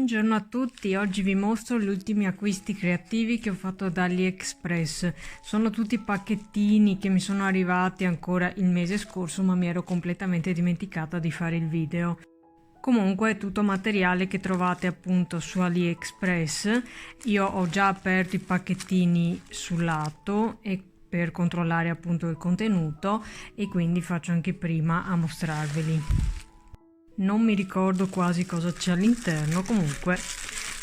Buongiorno a tutti, oggi vi mostro gli ultimi acquisti creativi che ho fatto da AliExpress. Sono tutti pacchettini che mi sono arrivati ancora il mese scorso, ma mi ero completamente dimenticata di fare il video. Comunque è tutto materiale che trovate appunto su AliExpress. Io ho già aperto i pacchettini sul lato e per controllare appunto il contenuto, e quindi faccio anche prima a mostrarveli. Non mi ricordo quasi cosa c'è all'interno, comunque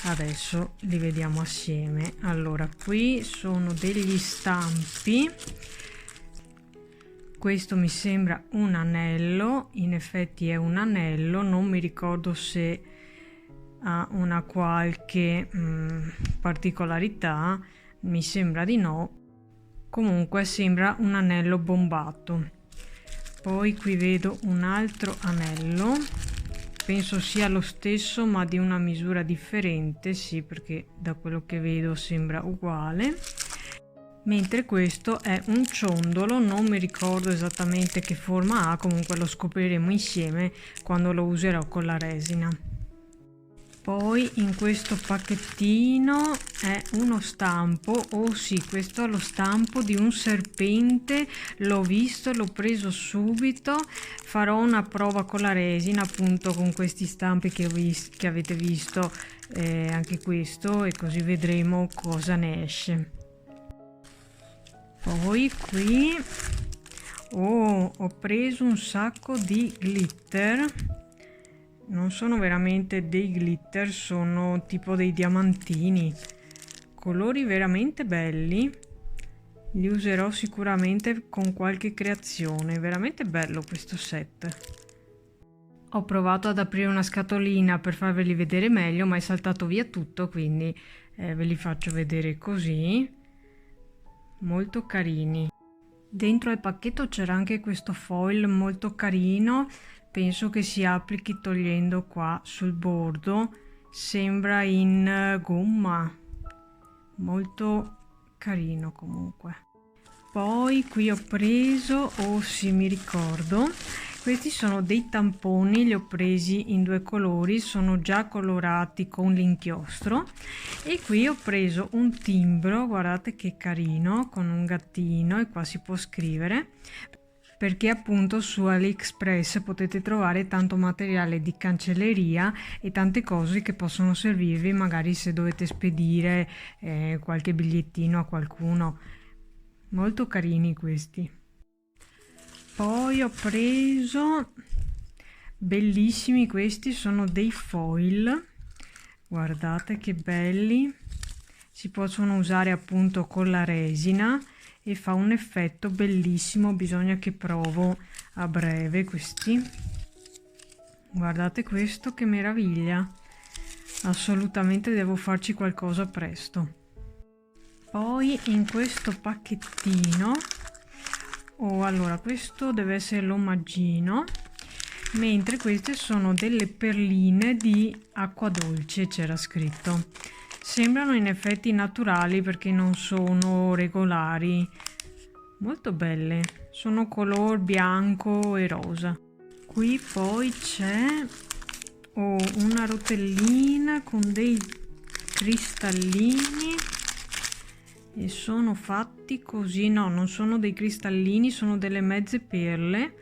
adesso li vediamo assieme. Allora, qui sono degli stampi. Questo mi sembra un anello, in effetti è un anello, non mi ricordo se ha una qualche particolarità, mi sembra di no. Comunque sembra un anello bombato. Poi qui vedo un altro anello, penso sia lo stesso ma di una misura differente, sì, perché da quello che vedo sembra uguale. Mentre questo è un ciondolo, non mi ricordo esattamente che forma ha, comunque lo scopriremo insieme quando lo userò con la resina. Poi in questo pacchettino è uno stampo, oh sì, questo è lo stampo di un serpente, l'ho visto, l'ho preso subito. Farò una prova con la resina appunto con questi stampi che avete visto, anche questo, e così vedremo cosa ne esce. Poi qui ho preso un sacco di glitter. Non sono veramente dei glitter, sono tipo dei diamantini, colori veramente belli. Li userò sicuramente con qualche creazione, veramente bello questo set. Ho provato ad aprire una scatolina per farveli vedere meglio, ma è saltato via tutto, quindi ve li faccio vedere così. Molto carini. Dentro al pacchetto c'era anche questo foil molto carino. Penso che si applichi togliendo qua sul bordo, sembra in gomma, molto carino comunque. Poi qui ho preso, oh sì, mi ricordo, questi sono dei tamponi, li ho presi in due colori, sono già colorati con l'inchiostro. E qui ho preso un timbro, guardate che carino, con un gattino, e qua si può scrivere, perché appunto su AliExpress potete trovare tanto materiale di cancelleria e tante cose che possono servirvi magari se dovete spedire qualche bigliettino a qualcuno. Molto carini questi. Poi ho preso, bellissimi questi, sono dei foil, guardate che belli, si possono usare appunto con la resina e fa un effetto bellissimo, bisogna che provo a breve questi. Guardate questo, che meraviglia, assolutamente devo farci qualcosa presto. Poi in questo pacchettino allora questo deve essere l'omaggino, mentre queste sono delle perline di acqua dolce, c'era scritto. Sembrano in effetti naturali perché non sono regolari, molto belle, sono color bianco e rosa. Qui poi c'è una rotellina con dei cristallini e sono fatti così, no, non sono dei cristallini, sono delle mezze perle,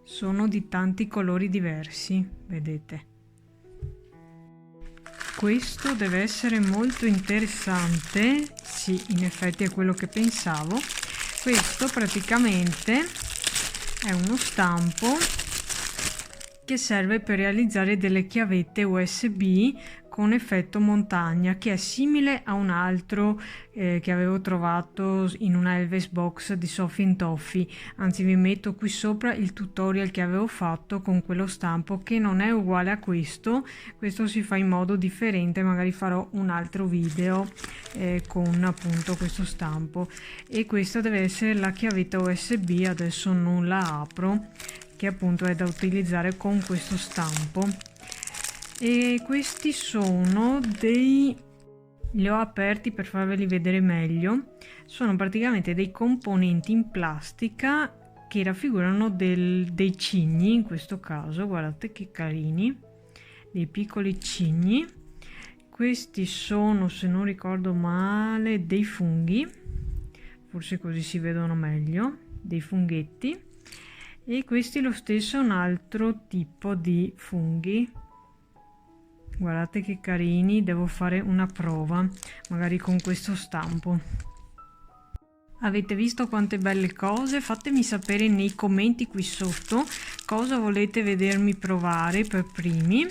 sono di tanti colori diversi, vedete. Questo deve essere molto interessante, sì, in effetti è quello che pensavo. Questo praticamente è uno stampo che serve per realizzare delle chiavette USB con effetto montagna, che è simile a un altro che avevo trovato in una Elvis box di Sophie & Toffee. Anzi, vi metto qui sopra il tutorial che avevo fatto con quello stampo, che non è uguale a questo si fa in modo differente, magari farò un altro video con appunto questo stampo. E questa deve essere la chiavetta USB, adesso non la apro, che appunto è da utilizzare con questo stampo. E questi sono li ho aperti per farveli vedere meglio, sono praticamente dei componenti in plastica che raffigurano dei cigni, in questo caso guardate che carini, dei piccoli cigni. Questi sono, se non ricordo male, dei funghi, forse così si vedono meglio, dei funghetti. E questi lo stesso è un altro tipo di funghi. Guardate che carini, devo fare una prova magari con questo stampo. Avete visto quante belle cose? Fatemi sapere nei commenti qui sotto cosa volete vedermi provare per primi.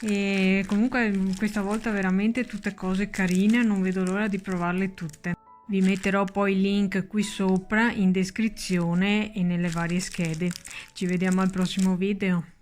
E comunque questa volta veramente tutte cose carine, non vedo l'ora di provarle tutte. Vi metterò poi il link qui sopra in descrizione e nelle varie schede. Ci vediamo al prossimo video.